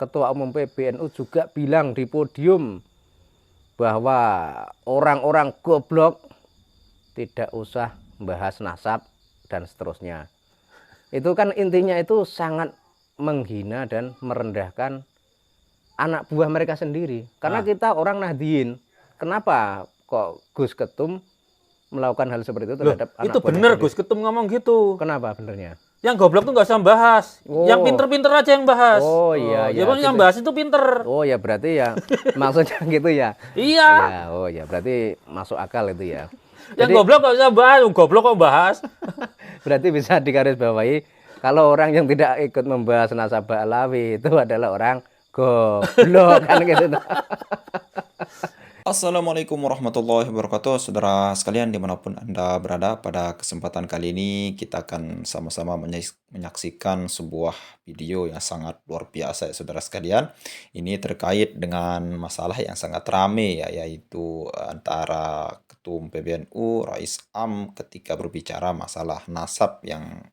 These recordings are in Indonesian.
Ketua Umum PBNU juga bilang di podium bahwa orang-orang goblok tidak usah bahas nasab dan seterusnya. Itu kan intinya itu sangat menghina dan merendahkan anak buah mereka sendiri. Karena kita orang Nahdien. Kenapa kok Gus Ketum melakukan hal seperti itu terhadap anak itu buahnya bener sendiri? Gus Ketum ngomong gitu. Kenapa benernya? Yang goblok tuh nggak usah bahas. Yang pinter-pinter aja yang bahas. Oh iya, ya, yang bahas itu pinter. Oh ya berarti ya maksudnya gitu ya. Iya. Ya, oh ya berarti masuk akal itu ya. Yang goblok nggak usah bahas. Goblok kok bahas. Berarti bisa digarisbawahi kalau orang yang tidak ikut membahas nasabah alawi itu adalah orang goblok kan gitu. Assalamualaikum warahmatullahi wabarakatuh, saudara sekalian dimanapun Anda berada. Pada kesempatan kali ini kita akan sama-sama menyaksikan sebuah video yang sangat luar biasa ya saudara sekalian. Ini terkait dengan masalah yang sangat rame ya, yaitu antara Ketum PBNU, Rais Am ketika berbicara masalah nasab yang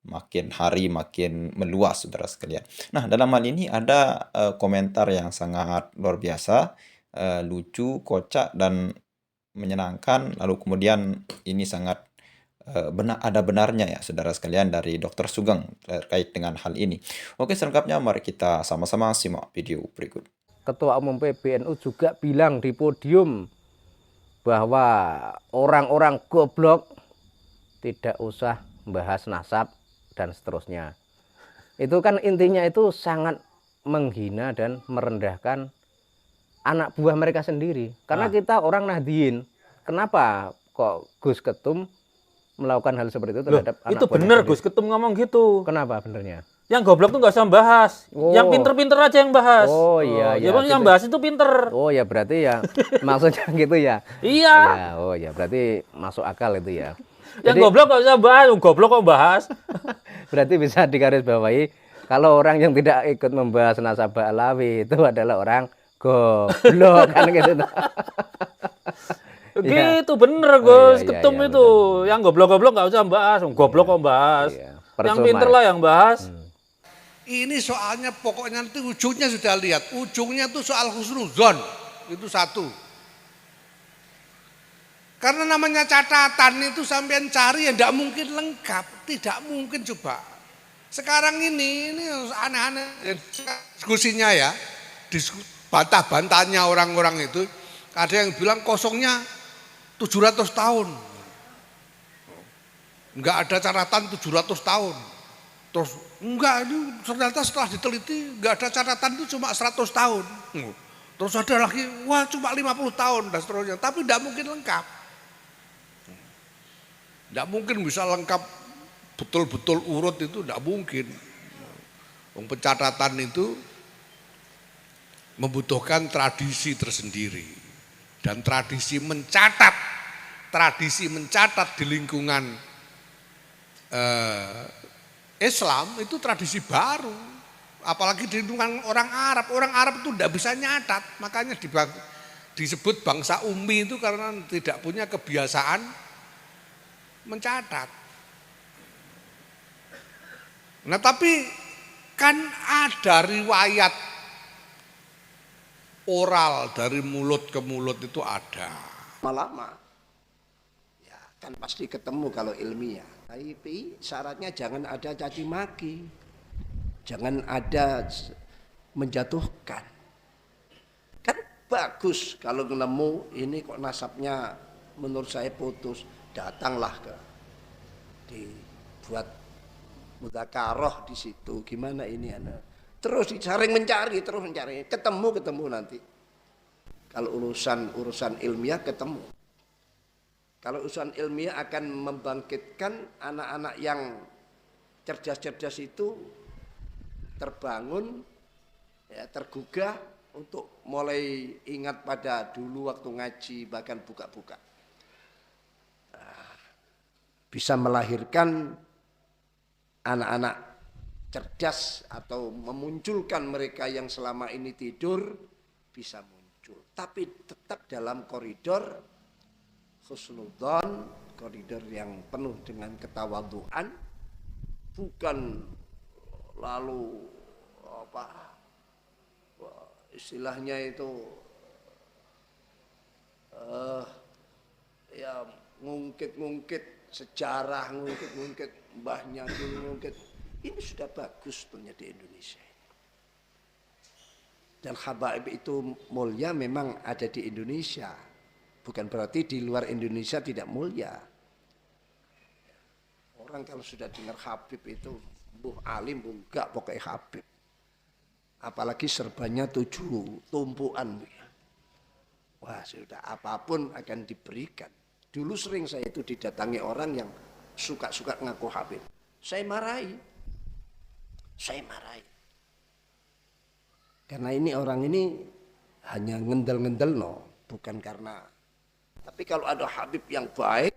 makin hari makin meluas saudara sekalian. Nah, dalam hal ini ada komentar yang sangat luar biasa, lucu, kocak, dan menyenangkan. Lalu kemudian ini sangat ada benarnya ya saudara sekalian dari Dr. Sugeng terkait dengan hal ini. Oke, selengkapnya mari kita sama-sama simak video berikut. Ketua Umum PBNU juga bilang di podium bahwa orang-orang goblok tidak usah bahas nasab dan seterusnya. Itu kan intinya itu sangat menghina dan merendahkan anak buah mereka sendiri. Karena kita orang Nahdien. Kenapa kok Gus Ketum melakukan hal seperti itu terhadap anak buahnya sendiri? Itu bener Gus Ketum ngomong gitu. Kenapa benernya? Yang goblok tuh nggak usah bahas. Yang pinter-pinter aja yang bahas. Oh iya, ya. Yang bahas itu pinter. Oh ya berarti ya maksudnya gitu ya. Iya. Ya, oh ya berarti masuk akal itu ya. Yang goblok nggak usah bahas. Goblok kok bahas. Berarti bisa digarisbawahi kalau orang yang tidak ikut membahas nasabah alawi itu adalah orang goblok kan gitu. Gitu bener Gus Ketum itu. Bener. Yang goblok-goblok nggak usah bahas. Goblok kok bahas. Yang pinter lah yang bahas. Ini soalnya pokoknya nanti ujungnya sudah lihat. Ujungnya itu soal husnuzon. Itu satu. Karena namanya catatan itu sampean cari ya tidak mungkin lengkap. Tidak mungkin coba. Sekarang ini aneh-aneh diskusinya ya. Bantah-bantahnya orang-orang itu. Ada yang bilang kosongnya 700 tahun. Enggak ada catatan 700 tahun. Terus enggak, ini ternyata setelah diteliti enggak ada catatan itu cuma 100 tahun. Terus ada lagi, wah cuma 50 tahun dan seterusnya. Tapi enggak mungkin lengkap. Enggak mungkin bisa lengkap betul-betul urut itu enggak mungkin. Pencatatan itu membutuhkan tradisi tersendiri. Dan tradisi mencatat di lingkungan Islam itu tradisi baru. Apalagi di lingkungan orang Arab. Orang Arab itu tidak bisa nyatat. Makanya disebut bangsa ummi itu karena tidak punya kebiasaan mencatat. Nah tapi kan ada riwayat oral dari mulut ke mulut itu ada. Lama ya kan pasti ketemu kalau ilmiah. Tapi syaratnya jangan ada caci maki, jangan ada menjatuhkan. Kan bagus kalau nemu ini kok nasabnya menurut saya putus, datanglah ke dibuat mudzakarah di situ. Gimana ini anak? Terus mencari, ketemu nanti. Kalau urusan ilmiah ketemu. Kalau urusan ilmiah akan membangkitkan anak-anak yang cerdas-cerdas itu terbangun, ya, tergugah untuk mulai ingat pada dulu waktu ngaji bahkan buka-buka. Bisa melahirkan anak-anak cerdas atau memunculkan mereka yang selama ini tidur bisa muncul. Tapi tetap dalam koridor husnudzon, koridor yang penuh dengan ketawadhuan, bukan lalu istilahnya itu ya ngungkit-ngungkit sejarah, ngungkit-ngungkit mbahnya dulu, ngungkit. Ini sudah bagus sebenarnya di Indonesia. Dan habaib itu mulia memang ada di Indonesia. Bukan berarti di luar Indonesia tidak mulia. Orang kalau sudah dengar Habib itu, buh alim, buh enggak, pokoknya Habib. Apalagi serbannya 7 tumpuan. Wah, sudah apapun akan diberikan. Dulu sering saya itu didatangi orang yang suka-suka ngaku Habib. Saya marahi. Karena ini orang ini hanya ngendel-ngendel bukan karena. Tapi kalau ada Habib yang baik,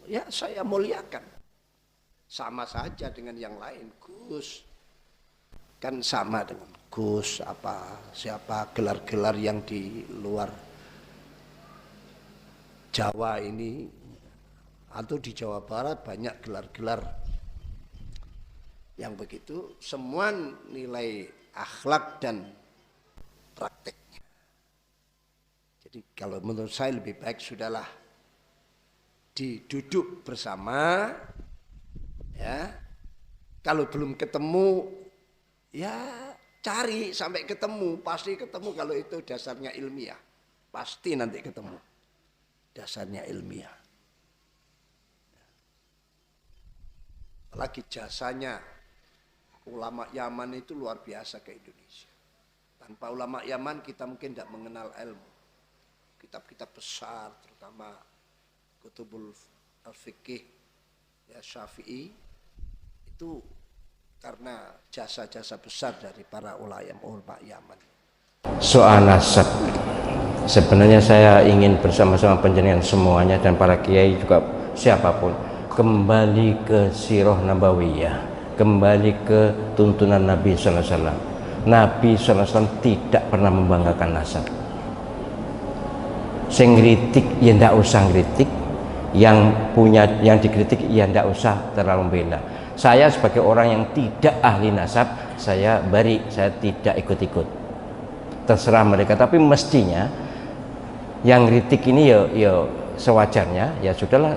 ya saya muliakan. Sama saja dengan yang lain. Gus kan sama dengan Gus, siapa gelar-gelar yang di luar Jawa ini atau di Jawa Barat banyak gelar-gelar yang begitu, semua nilai akhlak dan prakteknya. Jadi kalau menurut saya lebih baik sudahlah diduduk bersama. Ya, kalau belum ketemu, ya cari sampai ketemu, pasti ketemu kalau itu dasarnya ilmiah, pasti nanti ketemu, dasarnya ilmiah. Apalagi jasanya ulama Yaman itu luar biasa ke Indonesia. Tanpa ulama Yaman kita mungkin tidak mengenal ilmu. Kitab-kitab besar, terutama Kutubul Al-Fiqih, ya Syafi'i. Itu karena jasa-jasa besar dari para ulama Yaman. Soal nasab, sebenarnya saya ingin bersama-sama panjenengan semuanya dan para kiai juga siapapun kembali ke sirah nabawiyah, kembali ke tuntunan Nabi sallallahu alaihi wasallam. Nabi sallallahu alaihi wasallam tidak pernah membanggakan nasab. Sing kritik ya ndak usah kritik, yang dikritik ya ndak usah terlalu bela. Saya sebagai orang yang tidak ahli nasab, saya tidak ikut-ikut. Terserah mereka, tapi mestinya yang kritik ini ya sewajarnya, ya sudahlah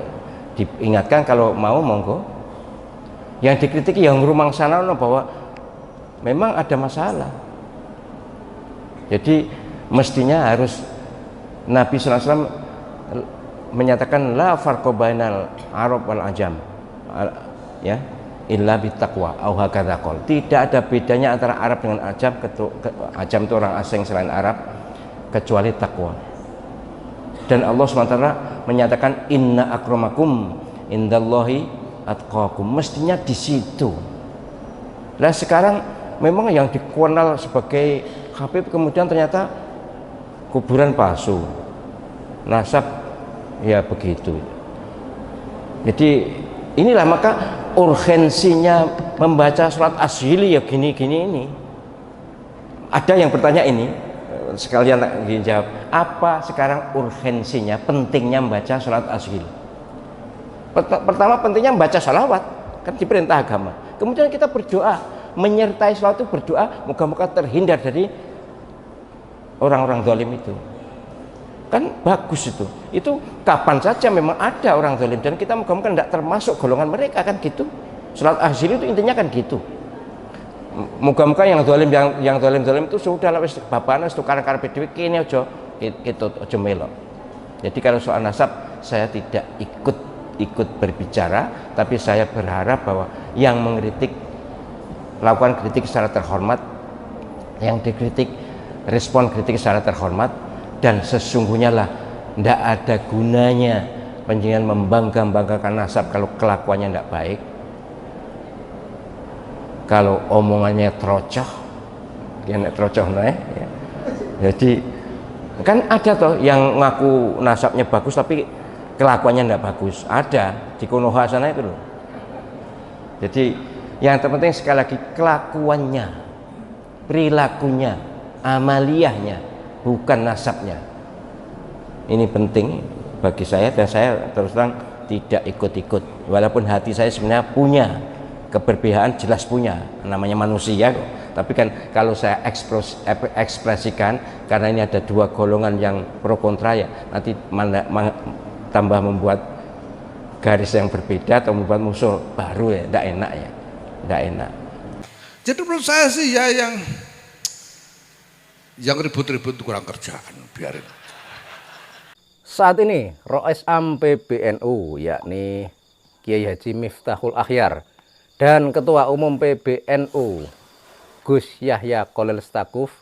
diingatkan kalau mau monggo. Yang dikritik yang rumang sana bahwa memang ada masalah. Jadi mestinya harus Nabi sallallahu alaihi wasallam menyatakan la farqa bainal Arab wal Ajam. Ya. Illa bitaqwa au hakadza qol. Tidak ada bedanya antara Arab dengan Ajam, Ajam itu orang asing selain Arab, kecuali takwa. Dan Allah SWT menyatakan inna akramakum indallahi atqakum. Mestinya di situ. Nah sekarang memang yang dikenal sebagai Habib kemudian ternyata kuburan palsu, nasab ya begitu. Jadi inilah maka urgensinya membaca surat Ashili ya gini-gini ini. Ada yang bertanya ini, sekalian dijawab, apa sekarang urgensinya, pentingnya membaca surat Ashili? Pertama pentingnya membaca salawat, kan diperintah agama. Kemudian kita berdoa, menyertai salawat itu berdoa, moga-moga terhindar dari orang-orang zalim itu. Kan bagus itu. Itu kapan saja memang ada orang zalim dan kita moga-moga tidak termasuk golongan mereka, kan gitu. Surat Ashili itu intinya kan gitu. Moga-moga yang zalim itu sudah lah wis bapaknya wis tukar karepe dhewe kene aja gitu aja melok. Jadi kalau soal nasab saya tidak ikut berbicara, tapi saya berharap bahwa yang mengkritik lakukan kritik secara terhormat, yang dikritik respon kritik secara terhormat. Dan sesungguhnya lah tidak ada gunanya panjenengan membangga-banggakan nasab kalau kelakuannya tidak baik, kalau omongannya trocoh, ya ya. Jadi kan ada toh yang ngaku nasabnya bagus tapi kelakuannya tidak bagus, ada di Konoha sana itu loh. Jadi yang terpenting sekali lagi kelakuannya, perilakunya, amaliyahnya, bukan nasabnya. Ini penting bagi saya dan saya terus terang tidak ikut-ikut, walaupun hati saya sebenarnya punya keberpihakan, jelas punya, namanya manusia kok. Tapi kan kalau saya ekspresikan, karena ini ada dua golongan yang pro kontra ya, nanti tambah membuat garis yang berbeda atau membuat musuh baru ya, tidak enak ya, tidak enak. Jadi menurut saya sih ya yang ribut-ribut kurang kerjaan, biarin. Saat ini Rois Am PBNU yakni Kiai Haji Miftahul Akhyar dan Ketua Umum PBNU Gus Yahya Khalil Stakuf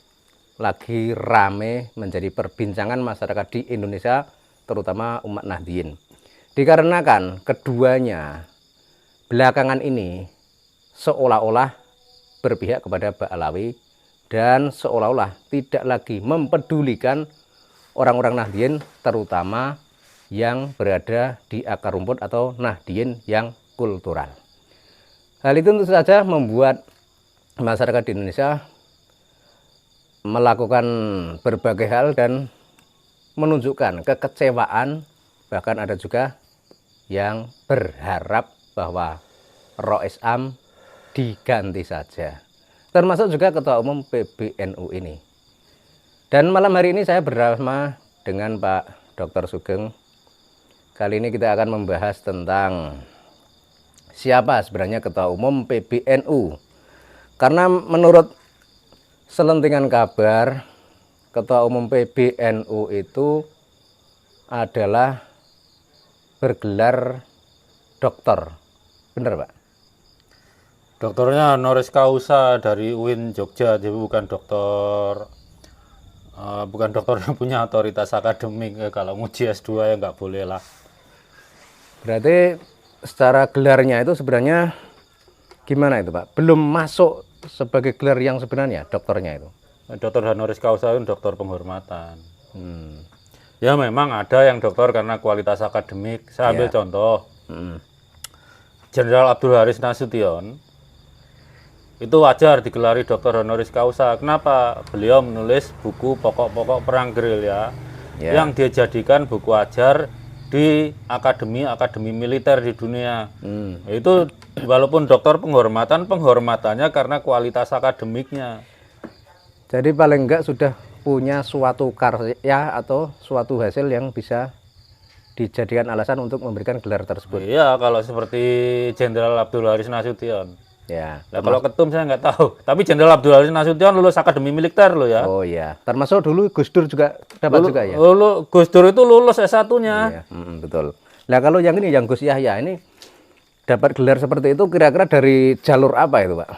lagi rame menjadi perbincangan masyarakat di Indonesia, terutama umat Nahdien. Dikarenakan keduanya belakangan ini seolah-olah berpihak kepada Ba'alawi dan seolah-olah tidak lagi mempedulikan orang-orang Nahdien, terutama yang berada di akar rumput atau Nahdien yang kultural. Hal itu tentu saja membuat masyarakat di Indonesia melakukan berbagai hal dan menunjukkan kekecewaan, bahkan ada juga yang berharap bahwa Rois Am diganti saja, termasuk juga Ketua Umum PBNU ini. Dan malam hari ini saya bersama dengan Pak Dr. Sugeng. Kali ini kita akan membahas tentang siapa sebenarnya Ketua Umum PBNU. Karena menurut selentingan kabar, Ketua Umum PBNU itu adalah bergelar dokter. Benar, Pak? Dokternya honoris causa dari UIN Jogja, jadi bukan dokter yang punya otoritas akademik. Kalau nguji S2 ya nggak boleh lah. Berarti secara gelarnya itu sebenarnya gimana itu, Pak? Belum masuk sebagai gelar yang sebenarnya dokternya itu. Dokter honoris causa itu dokter penghormatan. Ya memang ada yang dokter karena kualitas akademik. Saya ambil contoh. Jenderal Abdul Haris Nasution itu wajar digelari dokter honoris causa. Kenapa? Beliau menulis buku pokok-pokok perang gerilya yang dia jadikan buku ajar di akademi militer di dunia. Itu walaupun dokter penghormatannya karena kualitas akademiknya. Jadi paling enggak sudah punya suatu karya atau suatu hasil yang bisa dijadikan alasan untuk memberikan gelar tersebut. Iya, kalau seperti Jenderal Abdul Haris Nasution. Ya. Nah, kalau ketum saya nggak tahu. Tapi Jenderal Abdul Haris Nasution lulus akademi militer loh ya. Oh iya. Termasuk dulu Gus Dur juga dapat juga ya. Gus Dur itu lulus S1-nya. Iya, betul. Nah kalau yang ini yang Gus Yahya ini dapat gelar seperti itu kira-kira dari jalur apa itu, Pak?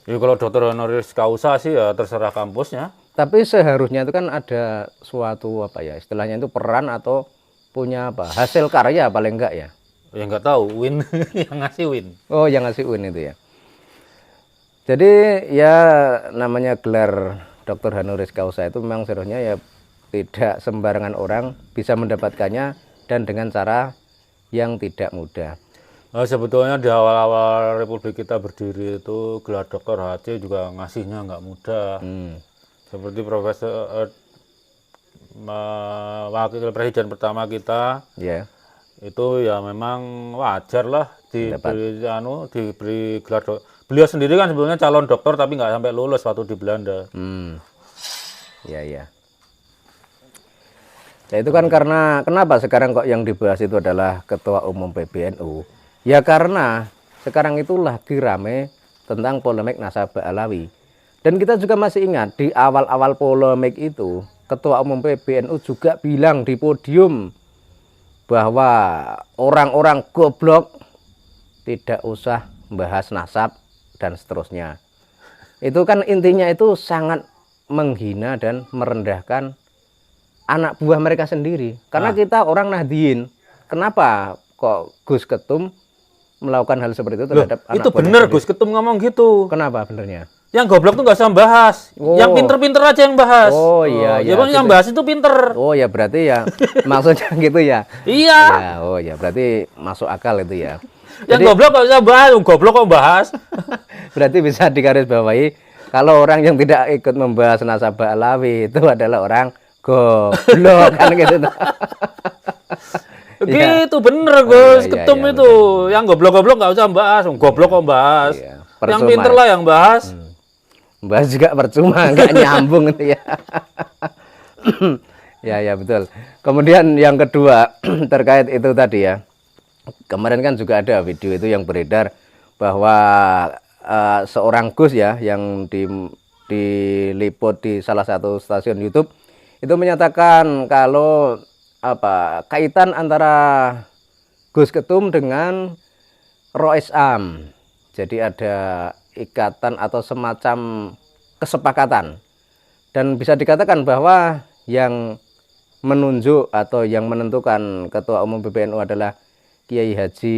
Ya kalau dokter honoris causa sih ya terserah kampusnya. Tapi seharusnya itu kan ada suatu apa ya istilahnya itu peran atau punya apa hasil karya paling enggak ya? Ya nggak tahu, Win yang ngasih Win. Oh yang ngasih Win itu ya. Jadi ya namanya gelar dokter honoris causa itu memang seharusnya ya tidak sembarangan orang bisa mendapatkannya dan dengan cara yang tidak mudah. Nah, sebetulnya di awal-awal Republik kita berdiri itu gelar dokter HC juga ngasihnya nggak mudah. Seperti Profesor Wakil Presiden pertama kita, itu ya memang wajar lah diberi gelar dokter. Beliau sendiri kan sebetulnya calon dokter tapi nggak sampai lulus waktu di Belanda. Iya. Ya itu kan karena kenapa sekarang kok yang dibahas itu adalah Ketua Umum PBNU? Ya karena sekarang itu lagi rame tentang polemik nasabah Alawi. Dan kita juga masih ingat di awal-awal polemik itu Ketua Umum PBNU juga bilang di podium bahwa orang-orang goblok tidak usah membahas nasab dan seterusnya. Itu kan intinya itu sangat menghina dan merendahkan anak buah mereka sendiri. Karena kita orang Nahdien. Kenapa kok Gus Ketum melakukan hal seperti itu terhadap anak itu buah bener sendiri? Gus Ketum ngomong gitu. Kenapa benernya? Yang goblok tuh nggak usah bahas. Yang pinter-pinter aja yang bahas. Oh iya. Ya bang, yang bahas itu pinter. Oh ya berarti ya maksudnya gitu ya. Iya. Ya, oh ya berarti masuk akal itu ya. Yang goblok nggak usah bahas. Yang goblok kok bahas. Berarti bisa digarisbawahi kalau orang yang tidak ikut membahas nasabah Alawi itu adalah orang goblok kan gitu. Gitu bener Gus Ketum itu. Bener. Yang goblok-goblok nggak usah bahas. Goblok kok bahas. Yang pinter lah yang bahas. bahas juga percuma, nggak nyambung itu ya. Ya betul. Kemudian yang kedua terkait itu tadi ya, kemarin kan juga ada video itu yang beredar bahwa seorang Gus ya yang diliput di salah satu stasiun YouTube itu menyatakan kalau kaitan antara Gus Ketum dengan Rois Am. Jadi ada ikatan atau semacam kesepakatan. Dan bisa dikatakan bahwa yang menunjuk atau yang menentukan Ketua Umum PBNU adalah Kiai Haji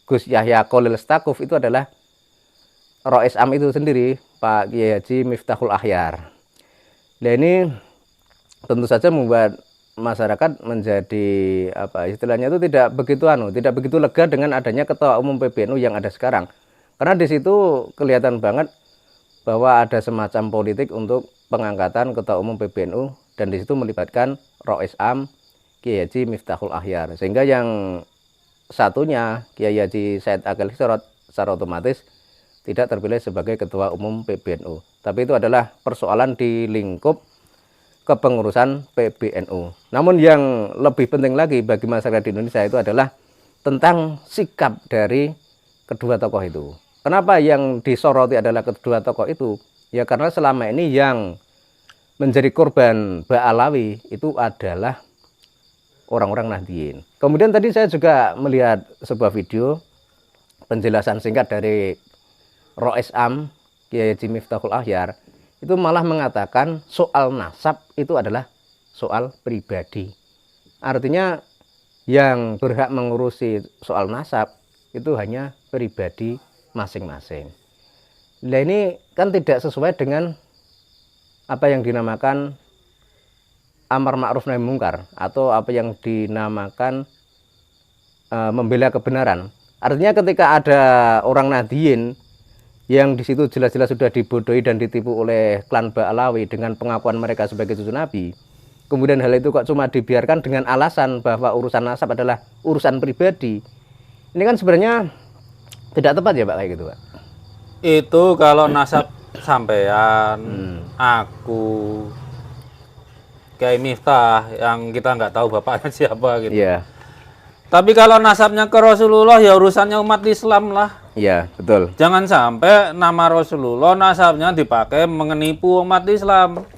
Gus Yahya Kholil Stakuf itu adalah Rois Am itu sendiri, Pak Kiai Haji Miftahul Akhyar. Nah ini tentu saja membuat masyarakat menjadi istilahnya itu tidak begitu lega dengan adanya Ketua Umum PBNU yang ada sekarang. Karena di situ kelihatan banget bahwa ada semacam politik untuk pengangkatan Ketua Umum PBNU dan di situ melibatkan Rois Am Kiai Haji Miftahul Akhyar. Sehingga yang satunya Kiai Haji Said Akil Sirot secara otomatis tidak terpilih sebagai Ketua Umum PBNU. Tapi itu adalah persoalan di lingkup kepengurusan PBNU. Namun yang lebih penting lagi bagi masyarakat di Indonesia itu adalah tentang sikap dari kedua tokoh itu. Kenapa yang disoroti adalah kedua tokoh itu? Ya karena selama ini yang menjadi korban Ba'alawi itu adalah orang-orang Nahdliyin. Kemudian tadi saya juga melihat sebuah video penjelasan singkat dari Rois Am Kiai Haji Miftahul Akhyar itu malah mengatakan soal nasab itu adalah soal pribadi. Artinya yang berhak mengurusi soal nasab itu hanya pribadi masing-masing. Nah ini kan tidak sesuai dengan apa yang dinamakan amar ma'ruf nahi mungkar atau apa yang dinamakan membela kebenaran. Artinya ketika ada orang Nahdliyin yang di situ jelas-jelas sudah dibodohi dan ditipu oleh klan Ba'alawi dengan pengakuan mereka sebagai cucu Nabi, kemudian hal itu kok cuma dibiarkan dengan alasan bahwa urusan nasab adalah urusan pribadi. Ini kan sebenarnya tidak tepat ya Pak kayak gitu Pak. Itu kalau nasab sampean, aku, Kiai Miftah yang kita nggak tahu bapaknya siapa gitu. Iya. Tapi kalau nasabnya ke Rasulullah ya urusannya umat Islam lah. Iya, betul. Jangan sampai nama Rasulullah nasabnya dipakai menipu umat Islam.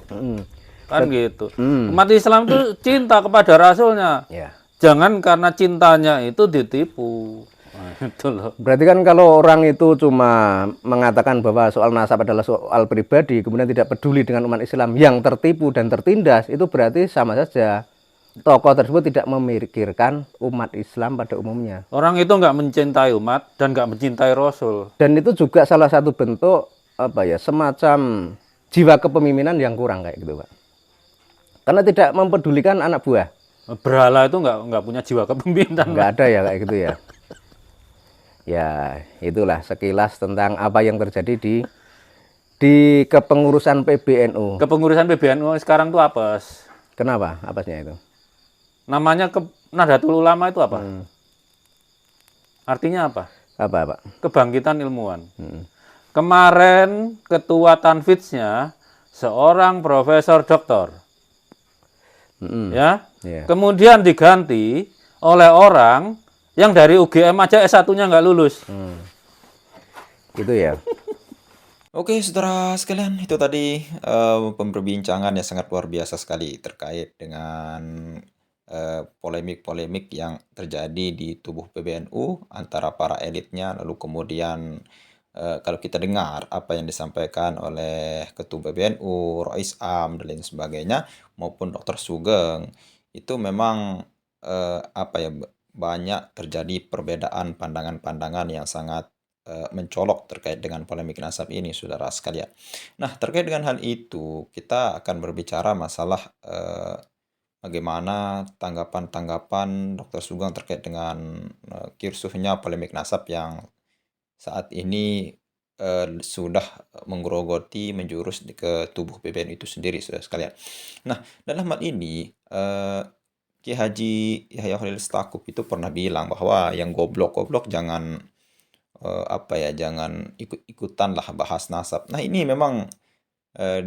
Kan gitu. Umat Islam itu cinta kepada Rasulnya. Ya. Jangan karena cintanya itu ditipu. Nah, itu loh. Berarti kan kalau orang itu cuma mengatakan bahwa soal nasab adalah soal pribadi, kemudian tidak peduli dengan umat Islam yang tertipu dan tertindas, itu berarti sama saja tokoh tersebut tidak memikirkan umat Islam pada umumnya. Orang itu nggak mencintai umat dan nggak mencintai Rasul. Dan itu juga salah satu bentuk semacam jiwa kepemimpinan yang kurang kayak gitu Pak. Karena tidak mempedulikan anak buah. Berhala itu nggak punya jiwa kepemimpinan. Nggak ada ya kayak gitu ya. Ya itulah sekilas tentang apa yang terjadi di kepengurusan PBNU. Kepengurusan PBNU sekarang tuh apes. Kenapa apesnya itu? Namanya Nahdlatul Ulama itu apa? Artinya apa? Apa Pak? Kebangkitan ilmuwan. Kemarin ketua Tanfidsnya seorang profesor doktor. Ya. Yeah. Kemudian diganti oleh orang yang dari UGM aja S1-nya nggak lulus. Gitu ya. Oke, saudara sekalian, itu tadi pemberbincangan yang sangat luar biasa sekali terkait dengan polemik-polemik yang terjadi di tubuh PBNU antara para elitnya, lalu kemudian kalau kita dengar apa yang disampaikan oleh Ketua PBNU, Rois Am, dan lain sebagainya, maupun Dr. Sugeng, itu memang banyak terjadi perbedaan pandangan-pandangan yang sangat mencolok terkait dengan polemik nasab ini, saudara sekalian. Nah, terkait dengan hal itu, kita akan berbicara masalah bagaimana tanggapan-tanggapan Dr. Sugeng terkait dengan kirsuhnya polemik nasab yang saat ini sudah menggerogoti menjurus ke tubuh PBNU itu sendiri, saudara sekalian. Nah, dalam hal ini Kiai Haji Yahya Kholil Stakuf itu pernah bilang bahwa yang goblok-goblok jangan jangan ikut-ikutan lah bahas nasab. Nah ini memang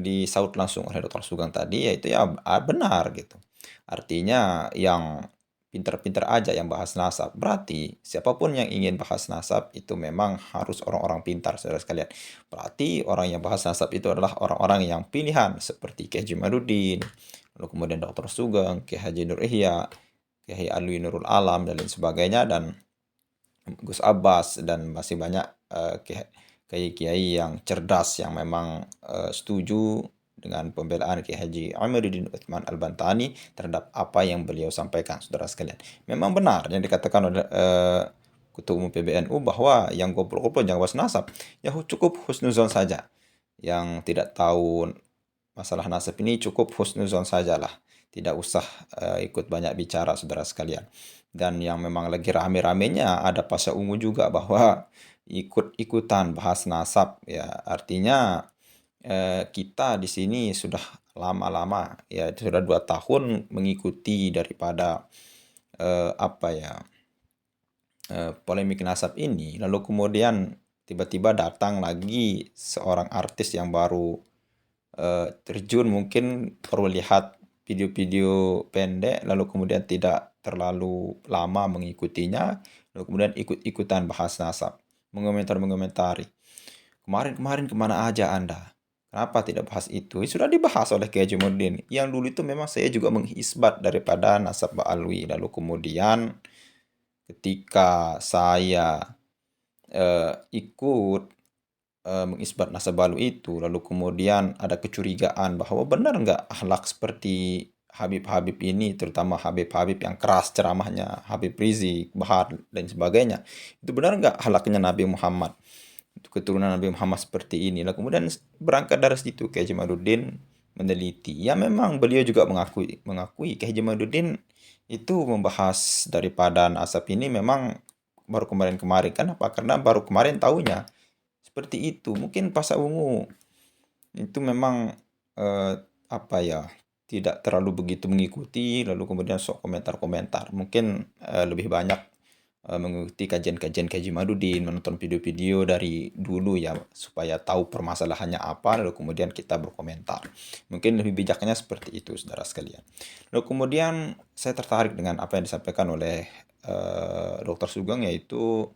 disaut langsung oleh Dr. Sugeng tadi, yaitu ya benar gitu. Artinya yang pinter-pinter aja yang bahas nasab. Berarti siapapun yang ingin bahas nasab itu memang harus orang-orang pintar, saudara sekalian. Berarti orang yang bahas nasab itu adalah orang-orang yang pilihan seperti Kiai Haji Madudin, lalu kemudian Dr. Sugeng, Kiai Haji Nur Ihya, Kiai Alwi Nurul Alam dan lain sebagainya, dan Gus Abbas, dan masih banyak kiai-kiai yang cerdas yang memang setuju dengan pembelaan Kiai Haji Amiruddin Utsman Al-Bantani terhadap apa yang beliau sampaikan, saudara sekalian. Memang benar yang dikatakan oleh Ketua Umum PBNU bahwa yang goblok-goblok jangan bahas nasab, ya cukup husnuzon saja. Yang tidak tahu masalah nasab ini cukup husnuzon sajalah, tidak usah ikut banyak bicara, saudara sekalian. Dan yang memang lagi rame-ramenya ada Pasha Ungu juga bahwa ikut-ikutan bahas nasab, ya artinya kita di sini sudah lama-lama, ya sudah 2 tahun mengikuti daripada polemik nasab ini, lalu kemudian tiba-tiba datang lagi seorang artis yang baru terjun, mungkin baru lihat video-video pendek, lalu kemudian tidak terlalu lama mengikutinya, lalu kemudian ikut-ikutan bahas nasab, mengomentari. Kemarin kemana aja Anda? Kenapa tidak bahas itu? Sudah dibahas oleh Kiai Jumuddin. Yang dulu itu memang saya juga mengisbat daripada nasab Ba'alwi. Lalu kemudian ketika saya ikut mengisbat nasab Ba'alwi itu, lalu kemudian ada kecurigaan bahwa benar nggak akhlak seperti Habib-Habib ini, terutama Habib-Habib yang keras ceramahnya, Habib Rizik, Bahar, dan sebagainya. Itu benar nggak akhlaknya Nabi Muhammad? Keturunan Nabi Muhammad seperti ini. Lah kemudian berangkat dari situ Kiai Jamaluddin meneliti. Ya memang beliau juga mengakui Kiai Jamaluddin itu membahas daripada nasab ini memang baru kemarin-kemarin. Kenapa? Karena baru kemarin tahunya seperti itu. Mungkin Pasha Ungu itu memang tidak terlalu begitu mengikuti, lalu kemudian sok komentar-komentar. Mungkin lebih banyak mengikuti kajian-kajian Kiai Madudin, menonton video-video dari dulu ya, supaya tahu permasalahannya apa, lalu kemudian kita berkomentar. Mungkin lebih bijaknya seperti itu, saudara sekalian. Lalu kemudian saya tertarik dengan apa yang disampaikan oleh Dr. Sugeng, yaitu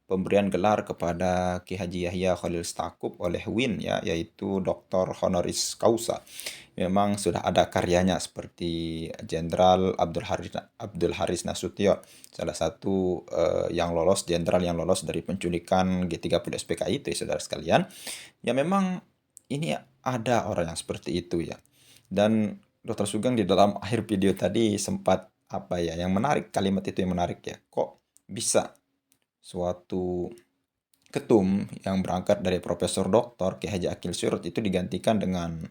pemberian gelar kepada Ki Haji Yahya Khalil Stakuf oleh WIN, ya, yaitu Dr. Honoris Causa. Memang sudah ada karyanya seperti Jenderal Abdul Haris Nasution, salah satu jenderal yang lolos dari penculikan G30 SPKI itu, ya, saudara sekalian. Ya memang ini ada orang yang seperti itu ya. Dan Dr. Sugeng di dalam akhir video tadi sempat yang menarik, kalimat itu yang menarik ya. Kok bisa suatu ketum yang berangkat dari Profesor Doktor Ki Haji Akil Sirot itu digantikan dengan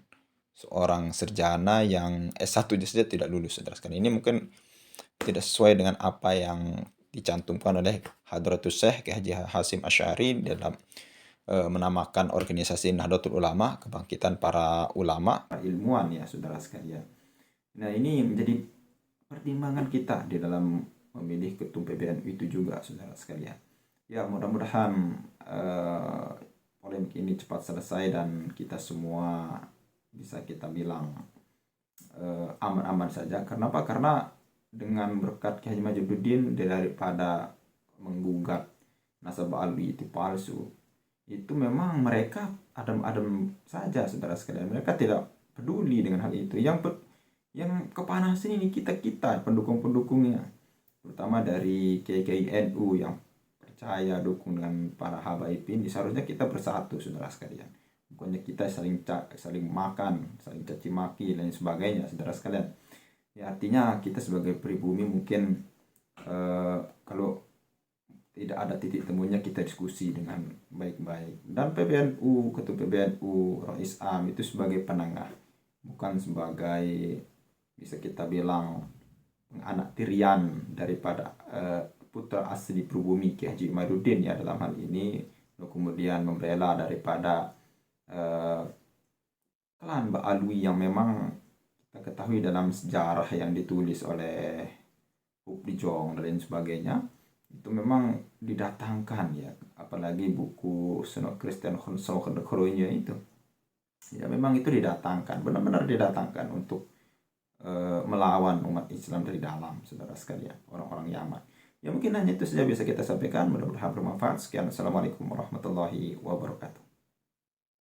seorang sarjana yang S1 saja tidak lulus, saudara sekalian. Ini mungkin tidak sesuai dengan apa yang dicantumkan oleh Hadratus Syekh Ki Haji Hasyim Asy'ari dalam menamakan organisasi Nahdlatul Ulama, kebangkitan para ulama, para ilmuwan, ya, saudara sekalian. Nah, ini menjadi pertimbangan kita di dalam memilih ketum PBNU itu juga, saudara sekalian. Ya, mudah-mudahan polemik ini cepat selesai dan kita semua bisa kita bilang aman-aman saja. Kenapa? Karena dengan berkat Kiai Haji Majiduddin, daripada menggugat nasab Ba'alwi itu palsu, itu memang mereka adem-adem saja, saudara sekalian. Mereka tidak peduli dengan hal itu. Yang kepanasan ini kita pendukung-pendukungnya, terutama dari Kiai NU yang percaya dukung dengan para habaib ini. Seharusnya kita bersatu, saudara sekalian. Bukannya kita saling makan, saling caci maki dan sebagainya, saudara sekalian. Ya, artinya kita sebagai pribumi mungkin kalau tidak ada titik temunya, kita diskusi dengan baik-baik. Dan PBNU, Ketua PBNU, Rais Am itu sebagai penengah, bukan sebagai, bisa kita bilang, anak tirian daripada putra asli pribumi Ki Haji Madudin, ya, dalam hal ini. Lalu kemudian membela daripada klan Ba'alwi yang memang kita ketahui dalam sejarah yang ditulis oleh Hupri Jong dan lain sebagainya, itu memang didatangkan ya, apalagi buku Sunnah Kristen Kronya itu ya, memang itu didatangkan, benar-benar didatangkan untuk melawan umat Islam dari dalam, saudara sekalian, orang-orang Yaman. Ya mungkin hanya itu saja bisa kita sampaikan, mudah-mudahan bermanfaat. Sekian, assalamualaikum warahmatullahi wabarakatuh.